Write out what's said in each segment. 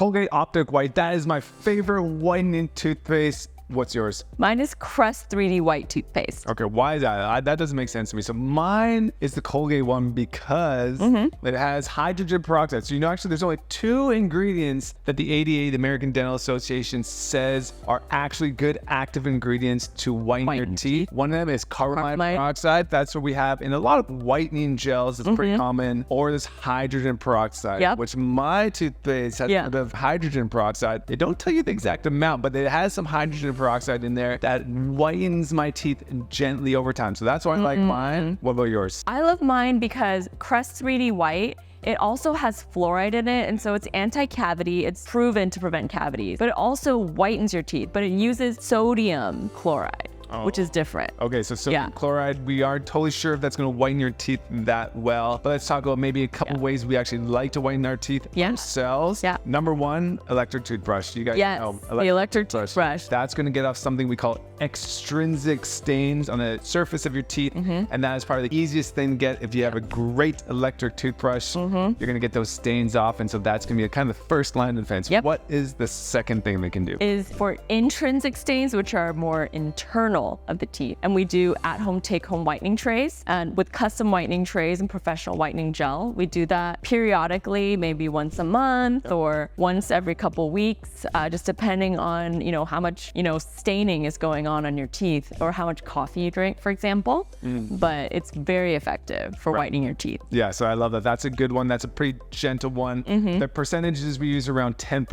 Colgate Optic White. That is my favorite whitening toothpaste. What's yours? Mine is Crest 3D White Toothpaste. Okay, why is that? That doesn't make sense to me. So mine is the Colgate one because it has hydrogen peroxide. So actually there's only 2 ingredients that the ADA, the American Dental Association, says are actually good active ingredients to whiten your teeth. One of them is carbamide peroxide. That's what we have in a lot of whitening gels. It's pretty common. Or this hydrogen peroxide, which my toothpaste has a bit of hydrogen peroxide. They don't tell you the exact amount, but it has some hydrogen peroxide in there that whitens my teeth gently over time. So that's why I like mine. What about yours? I love mine because Crest 3D White, it also has fluoride in it, and so it's anti-cavity. It's proven to prevent cavities, but it also whitens your teeth, but it uses sodium chloride. Which is different. Okay, so sodium chloride, we aren't totally sure if that's going to whiten your teeth that well. But let's talk about maybe a couple ways we actually like to whiten our teeth ourselves. Number 1, electric toothbrush. You guys know the electric toothbrush. That's going to get off something we call extrinsic stains on the surface of your teeth. And that is probably the easiest thing to get. If you have a great electric toothbrush, you're going to get those stains off. And so that's going to be kind of the first line of defense. What is the second thing they can do? Is for intrinsic stains, which are more internal of the teeth. And we do at-home take-home whitening trays, and with custom whitening trays and professional whitening gel. We do that periodically, maybe once a month or once every couple weeks, just depending on, how much, staining is going on your teeth or how much coffee you drink, for example. But it's very effective for whitening your teeth. Yeah, so I love that. That's a good one. That's a pretty gentle one. The percentages we use around 10%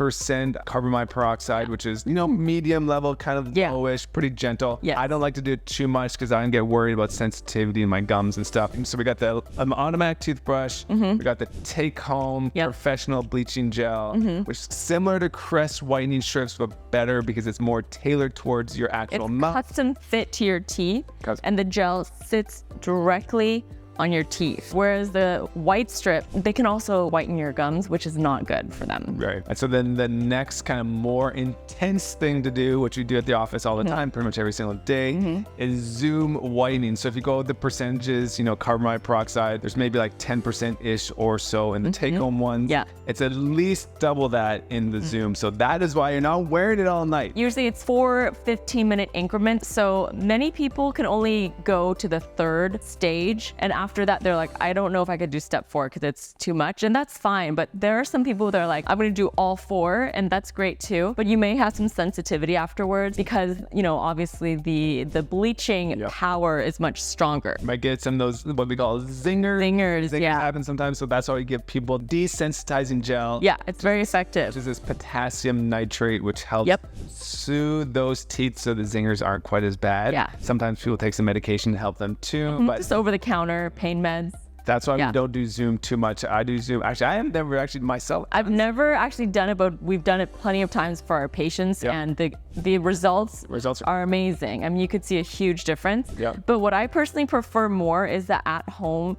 carbamide peroxide, which is, medium level, kind of lowish, pretty gentle. I don't like to do it too much because I get worried about sensitivity in my gums and stuff. So we got the automatic toothbrush. We got the take-home professional bleaching gel, which is similar to Crest whitening strips, but better because it's more tailored towards your actual mouth. It's custom fit to your teeth, and the gel sits directly on your teeth. Whereas the white strip, they can also whiten your gums, which is not good for them. Right. And so then the next kind of more intense thing to do, which we do at the office all the time, pretty much every single day, is Zoom whitening. So if you go with the percentages, carbamide peroxide, there's maybe like 10%-ish or so in the take-home ones. It's at least double that in the Zoom. So that is why you're not wearing it all night. Usually it's 4 15-minute increments. So many people can only go to the 3rd stage, and after that, they're like, I don't know if I could do step 4 because it's too much, and that's fine. But there are some people that are like, I'm going to do all 4, and that's great too. But you may have some sensitivity afterwards because, obviously the bleaching power is much stronger. Might get some of those, what we call zingers. Zingers happen sometimes, so that's why we give people desensitizing gel. Yeah, it's very effective. Which is this potassium nitrate, which helps soothe those teeth so the zingers aren't quite as bad. Sometimes people take some medication to help them too. But just over-the-counter pain meds. That's why we don't do Zoom too much. I do Zoom. Actually, I have never actually myself. I've never actually done it, but we've done it plenty of times for our patients, and the results are amazing. I mean, you could see a huge difference. But what I personally prefer more is the at-home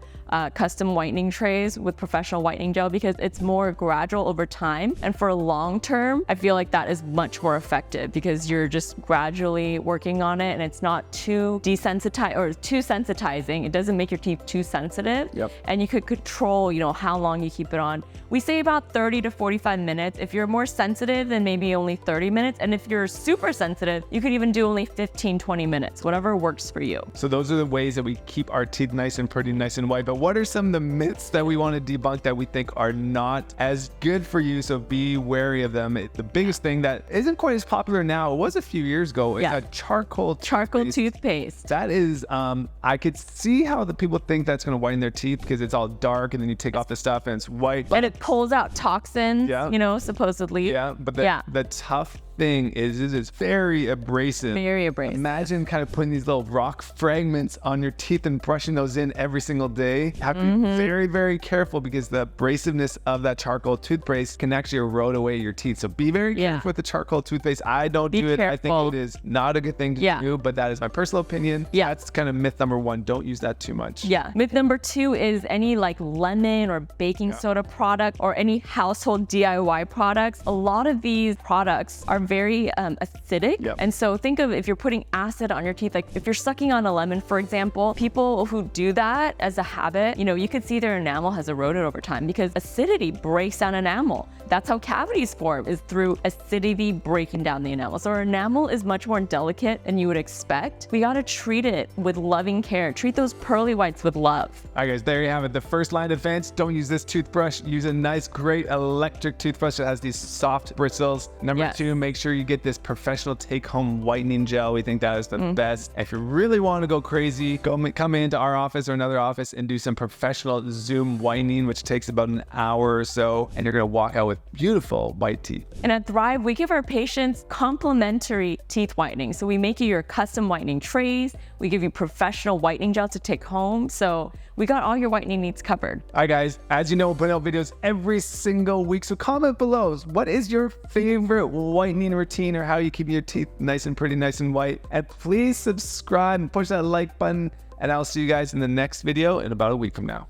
custom whitening trays with professional whitening gel because it's more gradual over time. And for long term, I feel like that is much more effective because you're just gradually working on it and it's not too desensitized or too sensitizing. It doesn't make your teeth too sensitive. And you could control, how long you keep it on. We say about 30 to 45 minutes. If you're more sensitive, then maybe only 30 minutes. And if you're super sensitive, you could even do only 15, 20 minutes, whatever works for you. So those are the ways that we keep our teeth nice and pretty, nice and white. But what are some of the myths that we want to debunk that we think are not as good for you? So be wary of them. The biggest thing that isn't quite as popular now, it was a few years ago, is a charcoal toothpaste. That is, I could see how the people think that's going to whiten their teeth because it's all dark and then you take off the stuff and it's white. And it pulls out toxins, supposedly. But the tough thing is it's very abrasive. Very abrasive. Imagine kind of putting these little rock fragments on your teeth and brushing those in every single day. Have to be very, very careful because the abrasiveness of that charcoal toothpaste can actually erode away your teeth. So be very careful with the charcoal toothpaste. I don't do it. I think it is not a good thing to do, but that is my personal opinion. That's kind of myth number 1. Don't use that too much. Myth number 2 is any like lemon or baking soda product or any household DIY products. A lot of these products are very acidic. And so think of if you're putting acid on your teeth, like if you're sucking on a lemon, for example, people who do that as a habit, you know, you could see their enamel has eroded over time because acidity breaks down enamel. That's how cavities form, is through acidity breaking down the enamel. So our enamel is much more delicate than you would expect. We gotta treat it with loving care. Treat those pearly whites with love. All right, guys, there you have it. The first line of defense, don't use this toothbrush. Use a nice, great electric toothbrush that has these soft bristles. Number two, make sure you get this professional take-home whitening gel. We think that is the best. If you really want to go crazy, come into our office or another office and do some professional Zoom whitening, which takes about an hour or so, and you're gonna walk out with beautiful white teeth. And at Thrive, we give our patients complimentary teeth whitening. So we make you your custom whitening trays. We give you professional whitening gel to take home. So we got all your whitening needs covered. All right, guys, as you know, we're putting out videos every single week. So comment below, what is your favorite whitening routine, or how you keep your teeth nice and pretty, nice and white? And please subscribe and push that like button. And I'll see you guys in the next video in about a week from now.